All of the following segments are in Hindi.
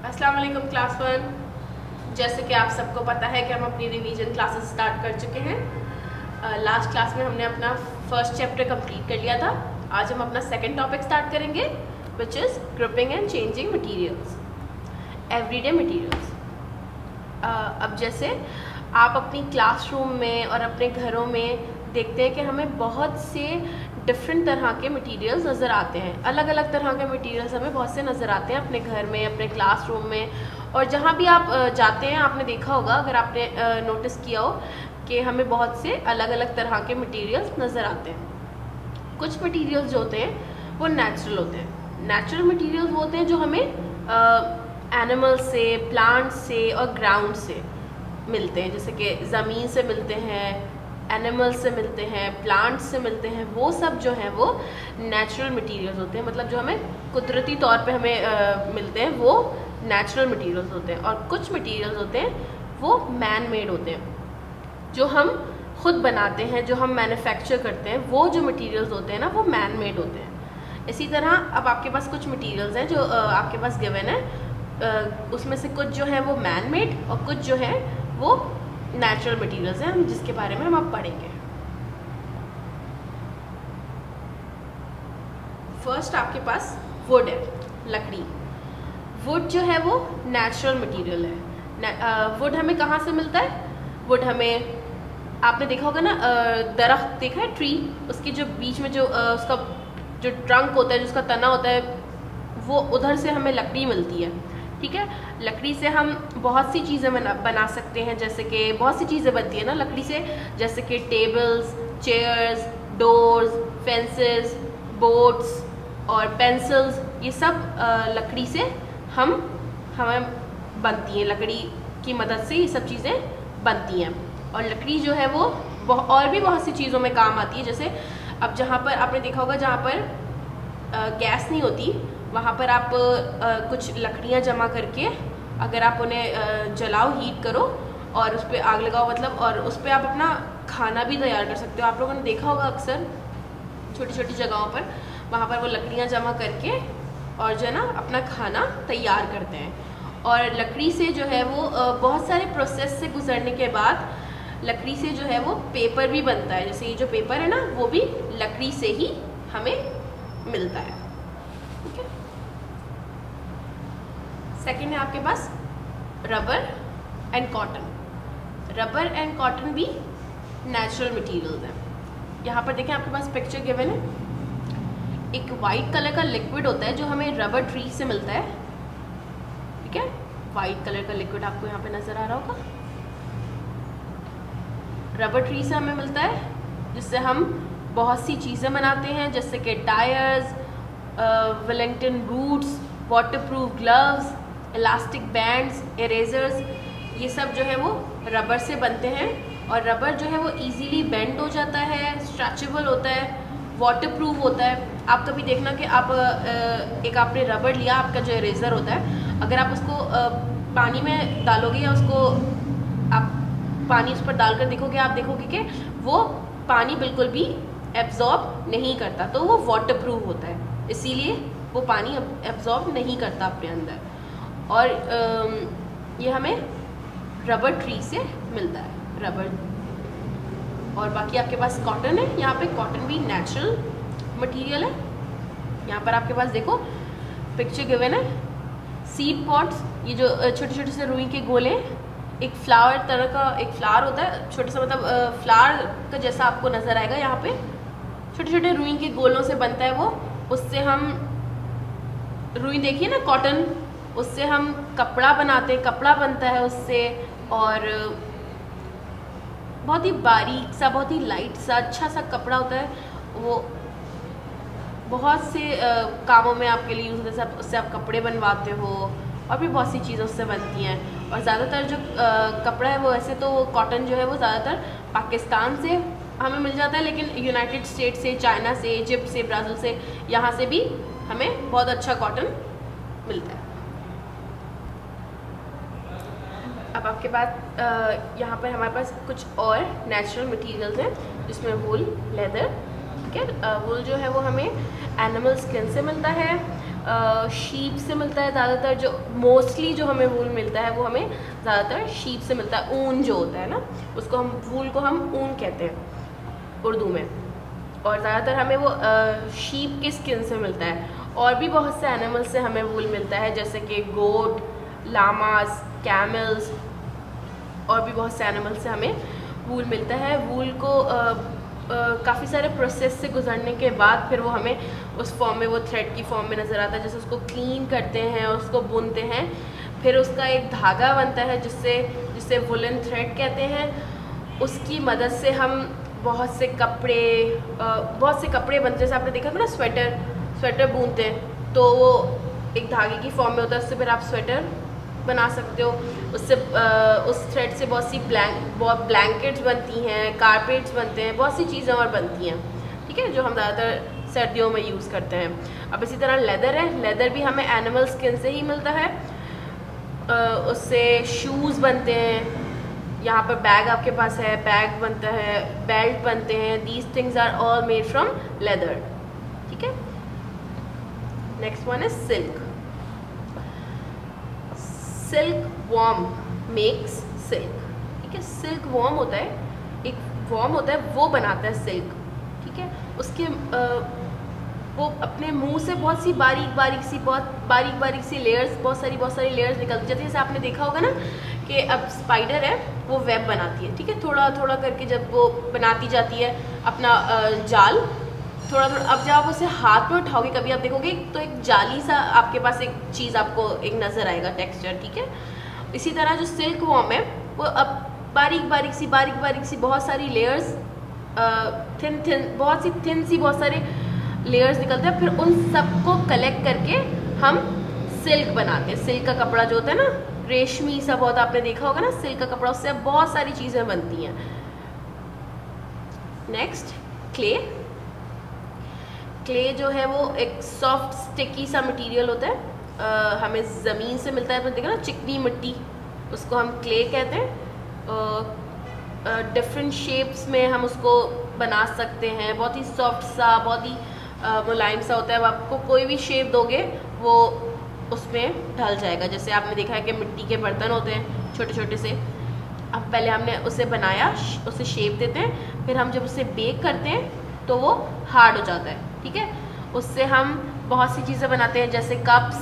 अस्सलाम वालेकुम क्लास 1। जैसे कि आप सबको पता है कि हम अपनी रिवीजन क्लासेस स्टार्ट कर चुके हैं। लास्ट क्लास में हमने अपना फर्स्ट चैप्टर कंप्लीट कर लिया था। आज हम अपना सेकंड टॉपिक स्टार्ट करेंगे which is grouping and changing materials, everyday materials. अब जैसे आप अपनी क्लासरूम में और अपने घरों में देखते हैं कि हमें बहुत से डिफरेंट तरह के मटेरियल्स नज़र आते हैं। अलग अलग तरह के मटेरियल्स हमें बहुत से नज़र आते हैं अपने घर में, अपने क्लासरूम में, और जहाँ भी आप जाते हैं आपने देखा होगा, अगर आपने नोटिस किया हो कि हमें बहुत से अलग अलग तरह के मटेरियल्स नज़र आते हैं। कुछ मटेरियल्स जो होते हैं वो नेचुरल होते हैं। नेचुरल मटेरियल्स वो होते हैं जो हमें एनिमल से, प्लांट से और ग्राउंड से मिलते हैं, जैसे कि ज़मीन से मिलते हैं, एनिमल्स से मिलते हैं, प्लांट्स से मिलते हैं। वो सब जो हैं वो नेचुरल मटेरियल्स होते हैं, मतलब जो हमें कुदरती तौर पे हमें मिलते हैं वो नेचुरल मटेरियल्स होते हैं। और कुछ मटेरियल्स होते हैं वो मैन मेड होते हैं, जो हम खुद बनाते हैं, जो हम मैन्युफैक्चर करते हैं। वो जो मटेरियल्स होते हैं ना वो मैन मेड होते हैं। इसी तरह अब आपके पास कुछ मटेरियल्स हैं जो आपके पास गिवन है, उसमें से कुछ जो है वो मैन मेड और कुछ जो है वो नेचुरल मटेरियल्स हैं, हम जिसके बारे में हम अब पढ़ेंगे। फर्स्ट आपके पास वुड है, लकड़ी। वुड जो है वो नेचुरल मटेरियल है। वुड हमें कहाँ से मिलता है? वुड हमें, आपने देखा होगा ना, दरख्त देखा है, ट्री, उसके जो बीच में जो उसका जो ट्रंक होता है, जो उसका तना होता है, वो उधर से हमें लकड़ी मिलती है। ठीक है, लकड़ी से हम बहुत सी चीज़ें बना सकते हैं, जैसे कि बहुत सी चीज़ें बनती है ना लकड़ी से, जैसे कि tables, chairs, doors, fences, boats और पेंसिल्स। ये सब लकड़ी से हमें बनती हैं, लकड़ी की मदद से ये सब चीज़ें बनती हैं। और लकड़ी जो है वो और भी बहुत सी चीज़ों में काम आती है। जैसे अब जहाँ पर आपने देखा होगा, जहाँ पर गैस नहीं होती, वहाँ पर आप कुछ लकड़ियाँ जमा करके अगर आप उन्हें जलाओ, हीट करो और उस पर आग लगाओ, मतलब, और उस पर आप अपना खाना भी तैयार कर सकते हो। आप लोगों ने देखा होगा अक्सर छोटी छोटी जगहों पर, वहाँ पर वो लकड़ियाँ जमा करके और जो है ना अपना खाना तैयार करते हैं। और लकड़ी से जो है वो बहुत सारे प्रोसेस से गुजरने के बाद लकड़ी से जो है वो पेपर भी बनता है। जैसे ये जो पेपर है ना वो भी लकड़ी से ही हमें मिलता है। ठीक है, सेकेंड है आपके पास rubber and cotton. Rubber and cotton भी नेचुरल मटेरियल्स हैं। यहाँ पर देखें, आपके पास पिक्चर गिवन है, एक वाइट कलर का लिक्विड होता है जो हमें रबर ट्री से मिलता है। ठीक है, वाइट कलर का लिक्विड आपको यहाँ पे नजर आ रहा होगा, रबर ट्री से हमें मिलता है, जिससे हम बहुत सी चीज़ें बनाते हैं, जैसे कि tyres, Wellington boots, waterproof gloves, elastic bands, erasers. ये सब जो है वो रबर से बनते हैं। और रबर जो है वो इजीली बेंड हो जाता है, स्ट्रेचेबल होता है, वाटरप्रूफ होता है। आप कभी देखना कि आप एक आपने रबर लिया, आपका जो इरेजर होता है, अगर आप उसको पानी में डालोगे या उसको आप पानी उस पर डालकर देखोगे, आप देखोगे कि वो पानी बिल्कुल भी एब्जॉर्ब नहीं करता, तो वो वाटरप्रूफ होता है, इसीलिए वो पानी एब्जॉर्ब नहीं करता अपने अंदर। और ये हमें रबर ट्री से मिलता है, रबर। और बाकी आपके पास कॉटन है, यहाँ पे कॉटन भी नेचुरल मटेरियल है। यहाँ पर आपके पास देखो पिक्चर गिवन है, सीड पॉट्स, ये जो छोटे छोटे से रुई के गोले, एक फ्लावर तरह का एक फ्लावर होता है, छोटा सा, मतलब फ्लावर का जैसा आपको नज़र आएगा। यहाँ पे छोटे छोटे रुई के गोलों से बनता है वो, उससे हम, रुई देखिए ना, कॉटन, उससे हम कपड़ा बनाते हैं, कपड़ा बनता है उससे। और बहुत ही बारीक सा, बहुत ही लाइट सा, अच्छा सा कपड़ा होता है वो। बहुत से कामों में आपके लिए यूज़ होता है, उससे आप कपड़े बनवाते हो, और भी बहुत सी चीज़ें उससे बनती हैं। और ज़्यादातर जो कपड़ा है वो, ऐसे तो कॉटन जो है वो ज़्यादातर पाकिस्तान से हमें मिल जाता है, लेकिन यूनाइटेड स्टेट से, चाइना से, इजिप्ट से, ब्राज़ील से, यहाँ से भी हमें बहुत अच्छा कॉटन मिलता है। अब आपके पास यहाँ पर हमारे पास कुछ और नेचुरल मटेरियल्स हैं, जिसमें वूल, लेदर। ठीक है, वूल जो है वो हमें एनिमल स्किन से मिलता है, शीप से मिलता है ज़्यादातर, जो मोस्टली जो हमें वूल मिलता है वो हमें ज़्यादातर शीप से मिलता है। ऊन जो होता है ना, उसको हम वूल को हम ऊन कहते हैं उर्दू में, और ज़्यादातर हमें वो शीप के स्किन से मिलता है। और भी बहुत से एनिमल से हमें वूल मिलता है, जैसे कि गोट, लामास, कैमल्स, और भी बहुत से एनिमल से हमें वूल मिलता है। वूल को काफ़ी सारे प्रोसेस से गुजरने के बाद फिर वो हमें उस फॉर्म में, वो थ्रेड की फॉर्म में नज़र आता है। जैसे उसको क्लीन करते हैं, उसको बुनते हैं, फिर उसका एक धागा बनता है जिसे वुलन थ्रेड कहते हैं। उसकी मदद से हम बहुत से कपड़े बनते हैं। जैसे आपने देखा था ना, स्वेटर बुनते हैं, तो वो एक धागे की फॉर्म में होता है, उससे फिर आप स्वेटर बना सकते हो। उससे उस थ्रेड से बहुत ब्लैंकेट्स बनती हैं, कारपेट्स बनते हैं, बहुत सी चीज़ें और बनती हैं, ठीक है, जो हम ज़्यादातर सर्दियों में यूज़ करते हैं। अब इसी तरह लेदर है। लेदर भी हमें एनिमल स्किन से ही मिलता है। उससे शूज़ बनते हैं। यहाँ पर बैग आपके पास है, बैग बनता है, बेल्ट बनते हैं। These things are all made from leather, ठीक है। Next one is silk. Silk worm makes silk, ठीक है। सिल्क वॉर्म होता है, एक वॉर्म होता है, वो बनाता है सिल्क, ठीक है। उसके वो अपने मुंह से बहुत सी बारीक सी लेयर्स, बहुत सारी लेयर्स निकलती जाती है। जैसे आपने देखा होगा ना कि अब स्पाइडर है, वो वेब बनाती है, ठीक है, थोड़ा थोड़ा करके जब वो बनाती जाती है अपना जाल, थोड़ा थोड़ा। अब जब आप उसे हाथ में उठाओगे कभी, आप देखोगे तो एक जाली सा आपके पास एक चीज़ आपको एक नज़र आएगा, टेक्सचर, ठीक है। इसी तरह जो सिल्क वॉर्म है, वो अब बारीक सी बहुत सारी लेयर्स, बहुत सारे लेयर्स निकलते हैं। फिर उन सबको कलेक्ट करके हम सिल्क बनाते हैं। सिल्क का कपड़ा जो होता है ना, रेशमी सा बहुत, आपने देखा होगा ना सिल्क का कपड़ा, उससे बहुत सारी चीज़ें बनती हैं। नेक्स्ट, क्ले जो है वो एक सॉफ्ट स्टिकी सा मटेरियल होता है, हमें ज़मीन से मिलता है। आपने देखा ना चिकनी मिट्टी, उसको हम क्ले कहते हैं। डिफरेंट शेप्स में हम उसको बना सकते हैं। बहुत ही सॉफ्ट सा, बहुत ही मुलायम सा होता है। अब आपको कोई भी शेप दोगे वो उसमें ढल जाएगा। जैसे आपने देखा है कि मिट्टी के बर्तन होते हैं छोटे छोटे से, अब पहले हमने उसे बनाया, उसे शेप देते हैं, फिर हम जब उसे बेक करते हैं तो वो हार्ड हो जाता है, ठीक है। उससे हम बहुत सी चीज़ें बनाते हैं, जैसे cups,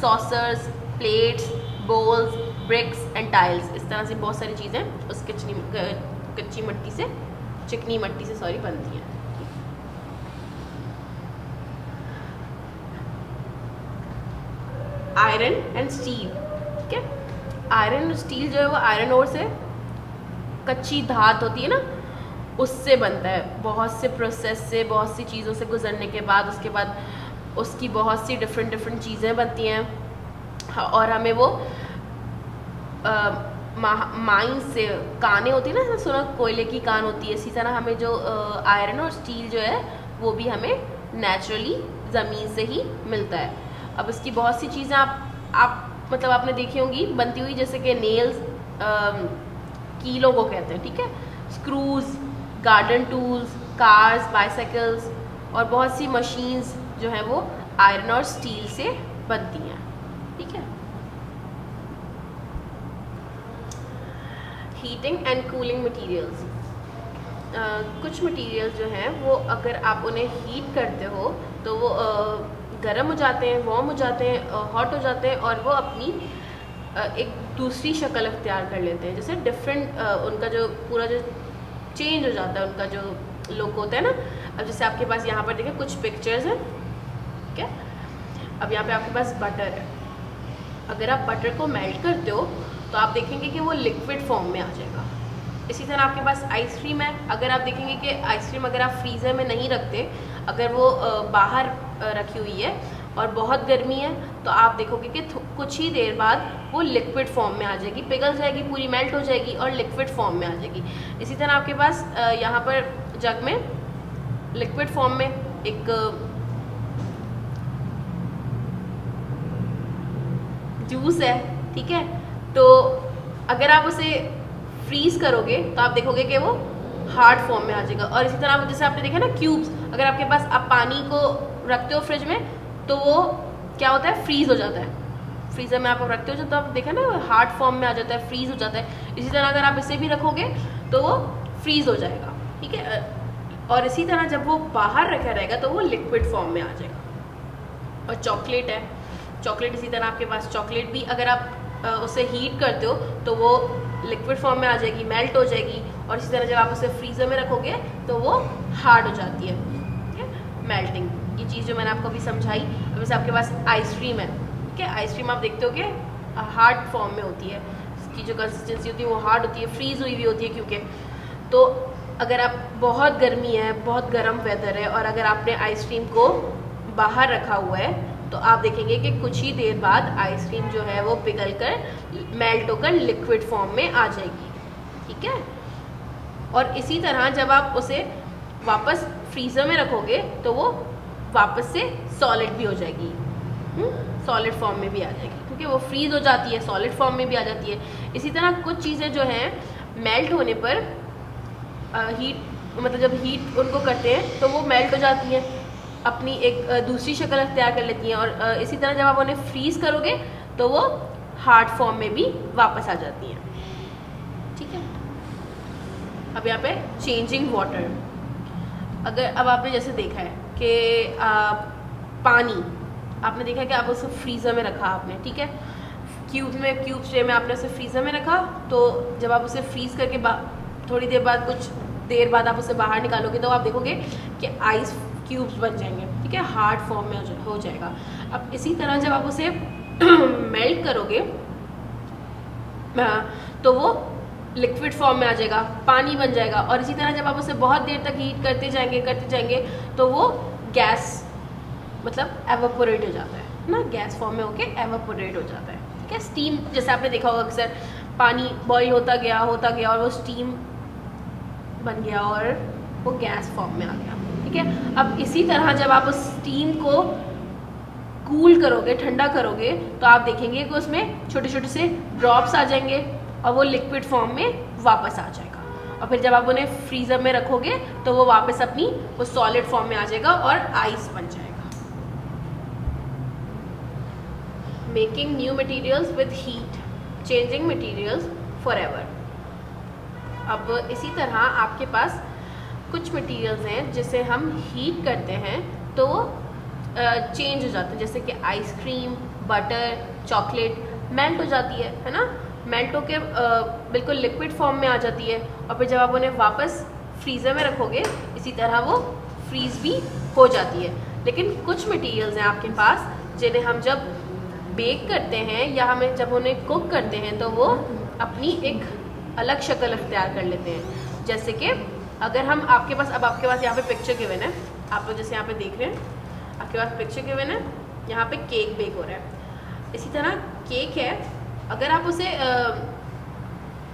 saucers, plates, bowls, bricks and tiles. इस तरह से बहुत सारी चीज़ें उस चिकनी मिट्टी से बनती हैं। आयरन एंड स्टील, ठीक है। आयरन और स्टील जो है वो आयरन ओर से, कच्ची धात होती है ना, उससे बनता है। बहुत से प्रोसेस से, बहुत सी चीज़ों से गुजरने के बाद उसके बाद उसकी बहुत सी डिफरेंट चीज़ें बनती हैं। और हमें वो माइन से कानें होती है ना, सुना कोयले की कान होती है, इसी तरह हमें जो आयरन और स्टील जो है वो भी हमें नेचुरली ज़मीन से ही मिलता है। अब इसकी बहुत सी चीज़ें आप मतलब आपने देखी होंगी बनती हुई, जैसे कि नेल्स, कीलों को कहते हैं, ठीक है, screws, garden tools, cars, bicycles, और बहुत सी मशीन्स जो हैं वो आयरन और स्टील से बनती हैं, ठीक है। Heating and cooling materials. कुछ मटेरियल्स जो हैं वो अगर आप उन्हें हीट करते हो तो वो गर्म हो जाते हैं, वार्म हो जाते हैं, हॉट हो जाते हैं, और वो अपनी एक दूसरी शक्ल अख्तियार कर लेते हैं। जैसे डिफरेंट उनका जो पूरा जो चेंज हो जाता है, उनका जो लुक होता है ना। अब जैसे आपके पास यहाँ पर देखें कुछ पिक्चर्स हैं, ठीक है। अब यहाँ पे आपके पास बटर है। अगर आप बटर को मेल्ट करते हो तो आप देखेंगे कि वो लिक्विड फॉर्म में आ जाएगा। इसी तरह आपके पास आइसक्रीम है। अगर आप देखेंगे कि आइसक्रीम अगर आप फ्रीज़र में नहीं रखते, अगर वो बाहर रखी हुई है और बहुत गर्मी है, तो आप देखोगे कि कुछ ही देर बाद वो लिक्विड फॉर्म में आ जाएगी, पिघल जाएगी, पूरी मेल्ट हो जाएगी और लिक्विड फॉर्म में आ जाएगी। इसी तरह आपके पास यहाँ पर जग में लिक्विड फॉर्म में एक जूस है, ठीक है। तो अगर आप उसे फ्रीज़ करोगे तो आप देखोगे कि वो हार्ड फॉर्म में आ जाएगा। और इसी तरह जैसे आपने देखा ना क्यूब्स, अगर आपके पास आप पानी को रखते हो फ्रिज में तो वो क्या होता है, फ्रीज हो जाता है। फ्रीजर में आप रखते हो तो आप देखा ना हार्ड फॉर्म में आ जाता है, फ्रीज हो जाता है। इसी तरह अगर आप इसे भी रखोगे तो वो फ्रीज हो जाएगा, ठीक है। और इसी तरह जब वो बाहर रखा रहेगा तो वो लिक्विड फॉर्म में आ जाएगा। और चॉकलेट है, चॉकलेट इसी तरह आपके पास चॉकलेट भी अगर आप उसे हीट करते हो तो वो लिक्विड फॉर्म में आ जाएगी, मेल्ट हो जाएगी। और इसी तरह जब आप उसे फ्रीजर में रखोगे तो वो हार्ड हो जाती है, ठीक है, मेल्टिंग। ये चीज़ जो मैंने आपको अभी समझाई। अब जैसे आपके पास आइसक्रीम है, ठीक है, आइसक्रीम आप देखते हो कि हार्ड फॉर्म में होती है, इसकी जो कंसिस्टेंसी होती है वो हार्ड होती है, फ्रीज हुई हुई होती है क्योंकि। तो अगर आप बहुत गर्मी है, बहुत गर्म वेदर है और अगर आपने आइसक्रीम को बाहर रखा हुआ है तो आप देखेंगे कि कुछ ही देर बाद आइसक्रीम जो है वो पिघल कर मेल्ट होकर लिक्विड फॉर्म में आ जाएगी, ठीक है। और इसी तरह जब आप उसे वापस फ्रीज़र में रखोगे तो वो वापस से सॉलिड भी हो जाएगी, सॉलिड फॉर्म में भी आ जाएगी, क्योंकि वो फ्रीज हो जाती है, सॉलिड फॉर्म में भी आ जाती है। इसी तरह कुछ चीज़ें जो हैं मेल्ट होने पर हीट, मतलब जब हीट उनको करते हैं तो वो मेल्ट हो जाती हैं, अपनी एक दूसरी शक्ल अख्तियार कर लेती हैं। और इसी तरह जब आप उन्हें फ्रीज करोगे तो वो हार्ड फॉर्म में भी वापस आ जाती हैं, ठीक है। अब यहाँ पे चेंजिंग वाटर, अगर अब आपने जैसे देखा है कि पानी आपने देखा कि आप उसे फ्रीज़र में रखा आपने, ठीक है, क्यूब ट्रे में आपने उसे फ्रीज़र में रखा। तो जब आप उसे फ्रीज़ करके थोड़ी देर बाद, कुछ देर बाद आप उसे बाहर निकालोगे तो आप देखोगे कि आइस क्यूब्स बन जाएंगे, ठीक है, हार्ड फॉर्म में हो जाएगा। अब इसी तरह जब आप उसे मेल्ट करोगे तो वो लिक्विड फॉर्म में आ जाएगा, पानी बन जाएगा। और इसी तरह जब आप उसे बहुत देर तक हीट करते जाएंगे तो वो गैस, मतलब एवापोरेट हो जाता है ना, गैस फॉर्म में होके एवापोरेट हो जाता है, ठीक है। स्टीम, जैसे आपने देखा होगा अक्सर पानी बॉईल होता गया और वो स्टीम बन गया और वो गैस फॉर्म में आ गया, ठीक है। अब इसी तरह जब आप उस स्टीम को कूल करोगे, ठंडा करोगे, तो आप देखेंगे कि उसमें छोटे छोटे से ड्रॉप्स आ जाएंगे और वो लिक्विड फॉर्म में वापस आ जाएगा। और फिर जब आप उन्हें फ्रीज़र में रखोगे तो वो वापस अपनी वो सॉलिड फॉर्म में आ जाएगा और आइस बन जाएगा। Making new materials with heat, changing materials forever. अब इसी तरह आपके पास कुछ मटेरियल्स हैं जिसे हम हीट करते हैं तो चेंज हो जाते हैं, जैसे कि आइसक्रीम, बटर, चॉकलेट मेल्ट हो जाती है ना, मेल्ट होके बिल्कुल लिक्विड फॉर्म में आ जाती है। और फिर जब आप उन्हें वापस फ्रीज़र में रखोगे इसी तरह वो फ्रीज़ भी हो जाती है। लेकिन कुछ मटेरियल्स हैं आपके पास जिन्हें हम जब बेक करते हैं या हमें जब उन्हें कुक करते हैं तो वो अपनी एक अलग शक्ल अख्तियार कर लेते हैं। जैसे कि अगर हम आपके पास यहाँ पे पिक्चर गिवन है, आप लोग जैसे यहाँ पे देख रहे हैं, आपके पास पिक्चर गिवन है, यहाँ पे केक बेक हो रहा है। इसी तरह केक है, अगर आप उसे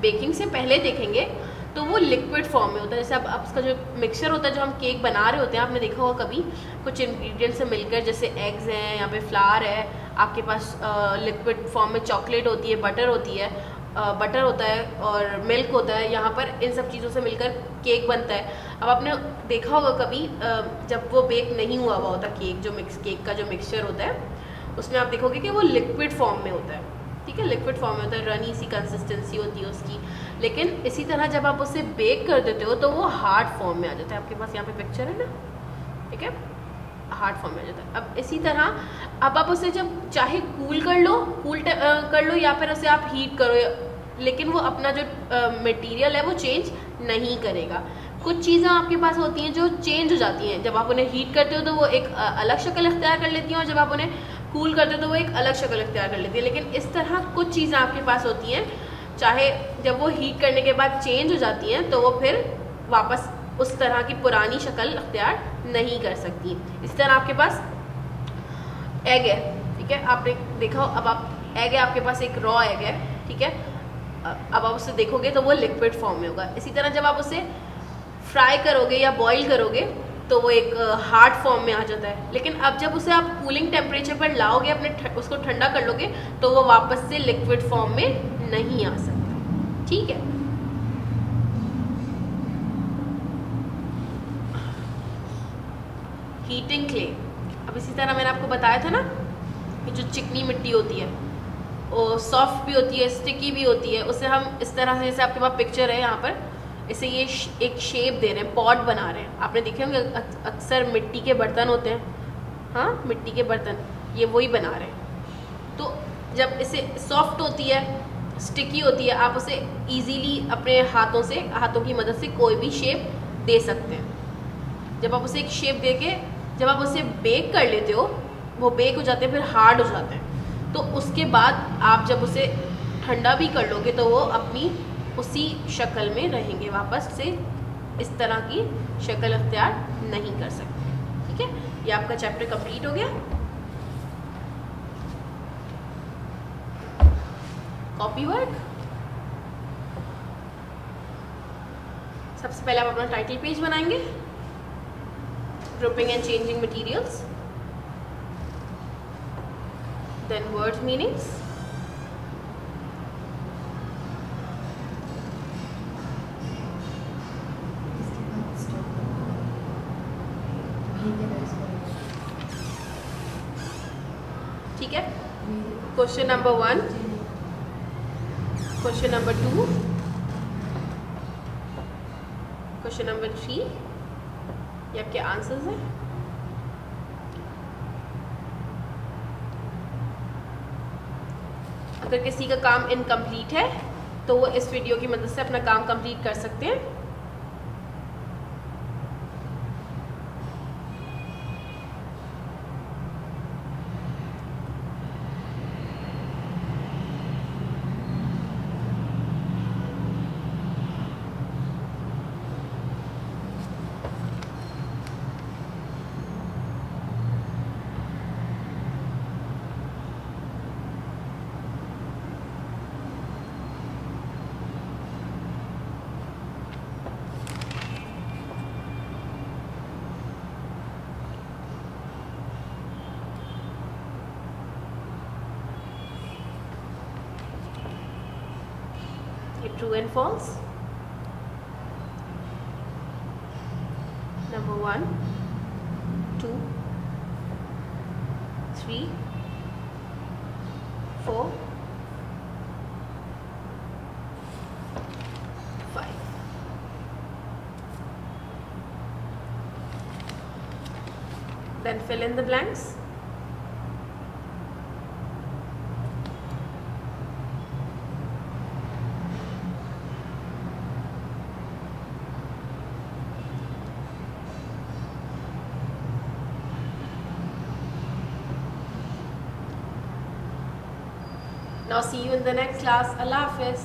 बेकिंग से पहले देखेंगे तो वो लिक्विड फॉर्म में होता है। जैसे अब उसका जो मिक्सचर होता है जो हम केक बना रहे होते हैं, आपने देखा होगा कभी कुछ इंग्रेडिएंट्स से मिलकर, जैसे एग्स हैं, यहाँ पे फ्लावर है, आपके पास लिक्विड फॉर्म में चॉकलेट होती है, बटर होता है और मिल्क होता है, यहाँ पर इन सब चीज़ों से मिलकर केक बनता है। अब आपने देखा होगा कभी जब वो बेक नहीं हुआ होता केक, केक का जो मिक्सचर होता है उसमें आप देखोगे कि वो लिक्विड फॉर्म में होता है, ठीक है, लिक्विड फॉर्म में होता है, रनी सी कंसिस्टेंसी होती है उसकी। लेकिन इसी तरह जब आप उसे बेक कर देते हो तो वो हार्ड फॉर्म में आ जाता है। आपके पास यहाँ पे पिक्चर है ना, ठीक है, हार्ड फॉर्म में आ जाता है। अब इसी तरह अब आप उसे जब चाहे कूल कर लो या फिर उसे आप हीट करो, लेकिन वो अपना जो मटेरियल है वो चेंज नहीं करेगा। कुछ चीज़ें आपके पास होती हैं जो चेंज हो जाती हैं, जब आप उन्हें हीट करते हो तो वो एक अलग शक्ल अख्तियार कर लेती हैं और जब आप उन्हें कूल करते हो तो वो एक अलग शक्ल अख्तियार कर लेती है। लेकिन इस तरह कुछ चीज़ें आपके पास होती हैं, चाहे जब वो हीट करने के बाद चेंज हो जाती हैं तो वो फिर वापस उस तरह की पुरानी शक्ल अख्तियार नहीं कर सकती। इस तरह आपके पास एग है, ठीक है, आपने देखा, अब आप एग है, आपके पास एक रॉ एग है, ठीक है, अब आप उसे देखोगे तो वो लिक्विड फॉर्म में होगा। इसी तरह जब आप उसे फ्राई करोगे या बॉईल करोगे तो वो एक हार्ड फॉर्म में आ जाता है। लेकिन अब जब उसे आप कूलिंग टेम्परेचर पर लाओगे, उसको ठंडा कर लोगे तो वो वापस से लिक्विड फॉर्म में नहीं आ सकता, ठीक है। हीटिंग क्ले, अब इसी तरह मैंने आपको बताया था ना ये जो चिकनी मिट्टी होती है वो सॉफ्ट भी होती है, स्टिकी भी होती है, उसे हम इस तरह से, जैसे आपके पास पिक्चर है यहाँ पर, इसे ये एक शेप दे रहे हैं, पॉट बना रहे हैं। आपने देखे होंगे अक्सर मिट्टी के बर्तन होते हैं, हाँ मिट्टी के बर्तन, ये वही बना रहे हैं। तो जब इसे सॉफ्ट होती है, स्टिकी होती है, आप उसे इजीली अपने हाथों की मदद से कोई भी शेप दे सकते हैं। जब आप उसे एक शेप दे के जब आप उसे बेक कर लेते हो, वो बेक हो जाते हैं, फिर हार्ड हो जाते हैं। तो उसके बाद आप जब उसे ठंडा भी कर लोगे तो वो अपनी उसी शक्ल में रहेंगे, वापस से इस तरह की शक्ल अख्तियार नहीं कर सकते। ठीक है, ये आपका चैप्टर कंप्लीट हो गया। कॉपी वर्क, सबसे पहले आप अपना टाइटल पेज बनाएंगे, grouping and changing materials, then word meanings, ठीक है। Question number 1, question number 2, question number 3, ये आपके आंसर्स हैं। अगर किसी का काम इनकम्प्लीट है तो वो इस वीडियो की मदद से अपना काम कंप्लीट कर सकते हैं। True and false. Number 1, 2, 3, 4, 5. Then fill in the blanks. Now see you in the next class. Allah Hafiz.